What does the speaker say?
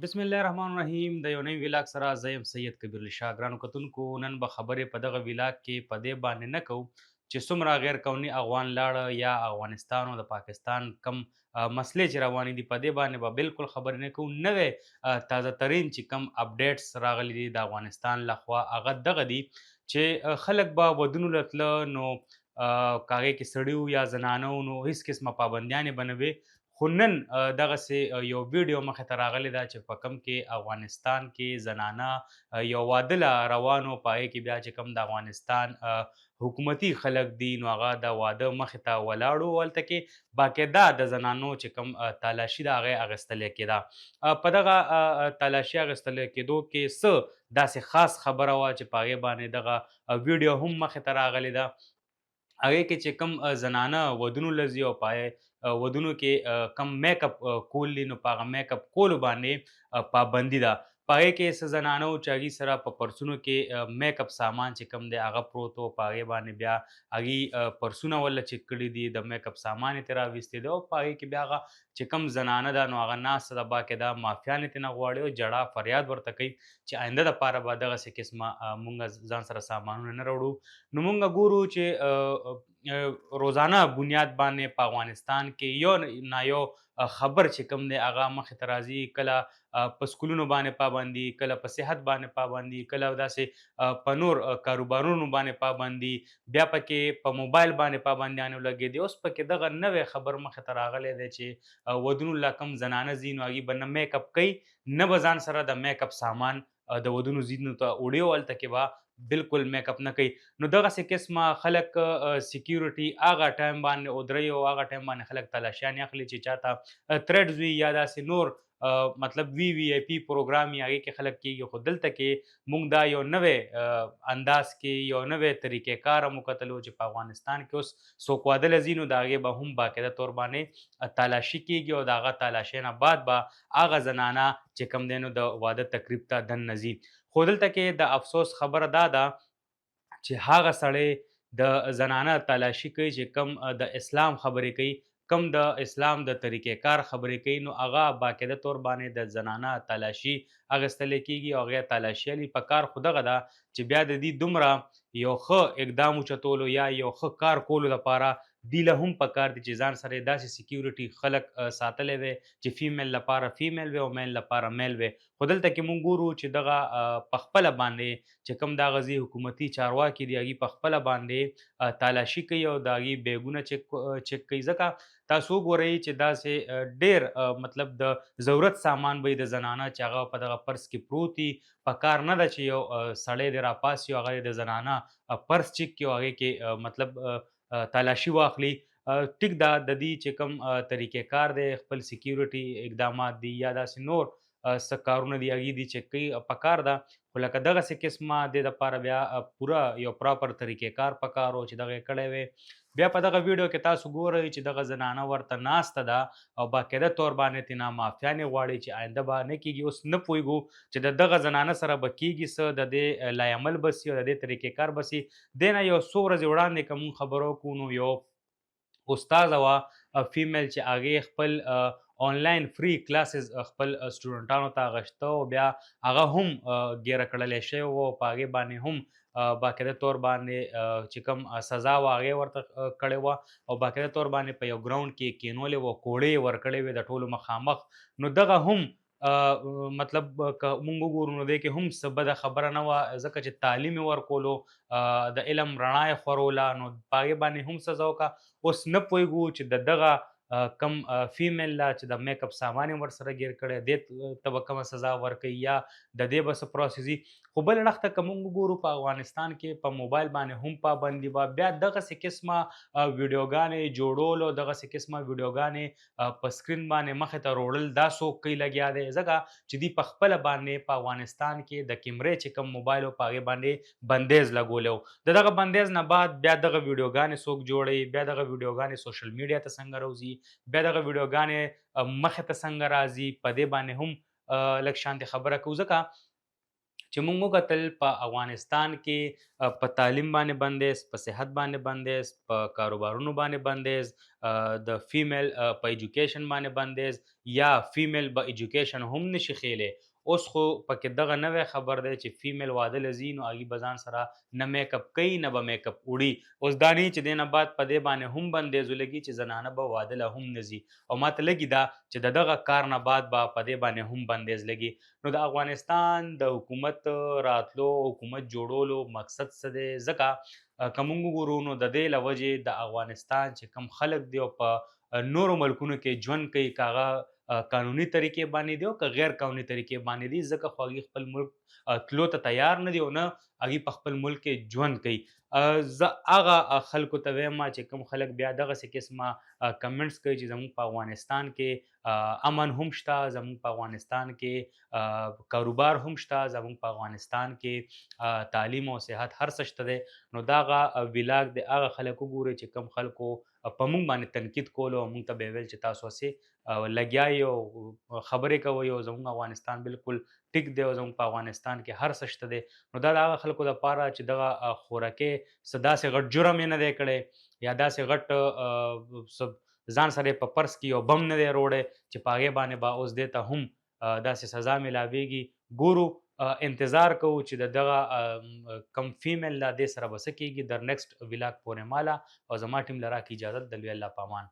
بسم الله الرحمن الرحیم د یو نوي ویلاګ سره زه یم سید کبیر الشاه ګرانو کتونکو نن به خبرې په دغه ویلاګ کې په دې باندې نه کوو چې څومره غیر قانوني افغان لاړه یا افغانستان او د پاکستان کم مسلې چې روانې دي په دې باندې به بالکل خبرې نه کوو. نوې تازه ترین چې کم اپډیټس راغلي دي د افغانستان لخوا هغه دغه دي چې خلک به ودونو له تله نو کاغې کې سړي وو یا زنانه وو نو هېڅ قسمه پابندیانې به نه وې. خو نن دغسې یو ویډیو مخې ته راغلی ده چې په کوم کې افغانستان کې زنانه یو واده له روان و، په هغې کې بیا چې کوم د افغانستان حکومتي خلک دي نو هغه د واده مخې ته ولاړ و. هلته کې باقاعده د زنانو چې کوم تالاشي ده هغه یې اخیستلی کېده. په دغه تالاشي اخیستلی کېدو کې څه داسې خاص خبره وه چې په هغې باندې دغه ویډیو هم مخې ته راغلی ده. هغې کې چې کوم زنانه ودونو له ځي او په ودونو کې کم میک اپ کول دي نو په هغه میک اپ کولو باندې پابندي ده. په هغې کې څه زنانه وو چې هغوی سره په پرسونو کې میک اپ سامان چې کوم دی هغه پروت و، په هغې باندې بیا هغوی پرسونه ورله چیک کړي دي، د میک اپ سامان یې ترې راویستی دی او په هغې کې بیا هغه چې کوم زنانه ده نو هغه ناسته ده باقاعده مافیان یې ترېنه غواړي او جړا فریاد ورته کوي چې آینده دپاره به دغسې قسمه مونږ ځان سره سامانونه نه راوړو. نو مونږ ګورو چې روزانه بنیاد باندې په افغانستان کې یو نه یو خبر چې کوم دی هغه مخې ته راځي. کله په سکولونو باندې پابندي، کله په صحت باندې پابندي، کله داسې په نور کاروبارونو باندې پابندي، بیا پکې په موبایل باندې پابندیانې ولګېدې. اوس پکې دغه نوی خبر مخې ته راغلی دی چې ودونو له کوم زنانه ځي نو هغوی به نه میک اپ کوي، نه به ځان سره د میک اپ سامان د ودونو ځینو ته وړي او هلته کې به بالکل میک اپ نه کوي. نو دغسې قسمه خلک سیکیورټي هغه ټایم باندې ودروي او هغه ټایم باندې خلک تلاشیانې اخلي چې چاته تھریډز وي یا داسې نور مطلب وي آی پي پروګرام وي هغې کې خلک کېږي. خو دلته کې موږ دا یو نوی انداز کې یو نوی طریقې کار هم وکتلو چې په افغانستان کې اوس څوک واده له ځي نو د هغې به هم باقاعده طور باندې تالاشي کېږي او د هغه تالاشۍ نه بعد به هغه زنانه چې کوم دی نو د واده تقریب ته دننه ځي. خو دلته کې د افسوس خبره دا ده چې هغه سړی د زنانه تالاشي کوي چې کم د اسلام خبرې کوي، کم د اسلام د طریقې کار خبرې کوي نو هغه باقاعده طور باندې د زنانه تالاشي اخیستلی کېږي او هغې تالاشي اخلي. په کار خو دغه ده چې بیا د دې دومره یو ښه اقدام اوچتولو یا یو ښه کار کولو لپاره دوی له هم پکار دي چې ځان سره یې داسې سیکیورټي خلک ساتلی وی چې فیمیل لپاره فیمیل وي او میل لپاره میل وي. خو دلته کې مونږ ګورو چې دغه پخپله باندې چې کوم دا غزي حکومتي چارواکي دي هغوی پخپله باندې تالاشي کوي او د هغوی بیګونه چک کوي. ځکه تاسو وګورئ چې داسې ډېر مطلب د ضرورت سامان به د زنانه چې هغه په دغه پرس کې پروت وي. په کار نه ده چې یو سړی دې راپاسي او هغه د زنانه پرس چک کړي او هغې کې مطلب تالاشي واخلي. ټیک ده د دې چې کوم طریقې کار دی خپل سیکیورټي اقدامات دي یا داسې نور څه کارونه دي هغوی دي چک کوي پکار ده. خو لکه دغسې قسمه دې دپاره بیا پوره یو پراپر طریقې کار پکار و چې دغه یې کړی وی. بیا په دغه ویډیو کې تاسو ګورئ چې دغه زنانه ورته ناسته ده او باقاعده طور باندې ترېنه معافیانې غواړي چې آینده به نه کېږي. اوس نه پوهېږو چې د دغه زنانه سره به کېږي څه، د دې لایعمل به سي او د دې طریقې کار به سي. دې نه یو څو ورځې وړاندې که مونږ خبره وکړو نو یو استاذه وه فیمیل چې هغې خپل آنلاین فری کلاسز خپل سټوډنټانو ته غشته او بیا هغه هم ګیره کړلی شوی و. په هغې باندې هم باقاعده طور باندې چې کوم سزا وه هغې ورته کړې وه او باقاعده طور باندې په یو ګراونډ کې کېنولې وه، کوړې یې ورکړې وې د ټولو مخامخ. نو دغه هم مطلب که مونږ وګورو نو دې کې هم څه بده خبره نه وه ځکه چې تعلیم یې ورکولو، د علم رڼا یې خوروله نو په هغې باندې هم سزا وکړه. اوس نه پوهېږو چې د دغه کم فیمیل لا چې د میک اپ سامان یې ورسره ګیر کړی دې ته به کومه سزا ورکوي یا د دې به څه پروسس وي. خو بل اړخ ته که مونږ وګورو په افغانستان کې په موبایل باندې هم پابندي وه. بیا دغسې قسمه ویډیوګانې جوړول او دغسې قسمه ویډیوګانې په سکرین باندې مخې ته روړل دا څوک کوي لګیا دی ځکه چې دوی پخپله باندې په افغانستان کې د کیمرې چې کوم موبایل و په هغې باندې بندیز لګولی و. د دغه بندیز نه بعد بیا دغه ویډیوګانې څوک جوړوي، بیا دغه ویډیوګانې سوشل میډیا ته څنګه راوځي، بیا دغه ویډیوګانې مخې ته څنګه راځي، په دې باندې هم لږ شانتې خبره کوو. ځکه چې مونږ وکتل په افغانستان کې په تعلیم باندې بندیز، په صحت باندې بندیز، په کاروبارونو باندې بندیز، د فیمیل په ایجوکیشن باندې بندیز یا فیمیل به ایجوکیشن هم نشي خیلی. اوس خو پکې دغه نوی خبر دی چې فیمیل واده لځي نو هغې به ځان سره نه میک اپ کوي نه به میک اپ وړي. اوس دا نه چې دې نه بعد په دې باندې هم بندیز ولګي چې زنانه به واده له هم نه ځي، او ماته لګي دا چې د دغه کار نه بعد به په دې باندې هم بندیز لګي. نو د افغانستان د حکومت راتلو، حکومت جوړولو مقصد څه دی؟ ځکه که موږ وګورو نو د دې له وجې د افغانستان چې کم خلک دی او په نورو ملکونو کې ژوند کوي، که هغه قانوني طریقې باندې دی او که غیر قانوني طریقې باندې دي، ځکه خو هغوی خپل ملک تلو ته تیار نه دي او نه هغوی په خپل ملک کې ژوند کوي. زه هغه خلکو ته وایم چې کوم خلک بیا دغسې قسمه کمنټس کوي چې زموږ په افغانستان کې امن هم شته، زموږ په افغانستان کې کاروبار هم شته، زموږ په افغانستان کې تعلیم او صحت هر څه شته دی. نو دغه ویلاګ د هغه خلک وګورئ چې کوم خلکو په موږ باندې تنقید کولو او موږ ته به یې ویل چې تاسو هسې لګیا یې او خبرې کوئ او زموږ افغانستان بالکل ټیک دی او زموږ په افغانستان کې هر څه شته دی. نو دا د هغه خلکو دپاره چې دغه خوراکۍ څه داسې غټ جرم یې نه دی کړی یا داسې غټ ځان سره یې په پرس کې یو بم نه دی روړی چې په هغې باندې به اوس دې ته هم داسې سزا میلاویږي. ګورو انتظار کوو چې د دغه کم فیمیل له دې سره به څه کېږي. در نیکسټ ویلاګ پورې ماله او زما ټیم له راکړي اجازت. د لوی الله په امان.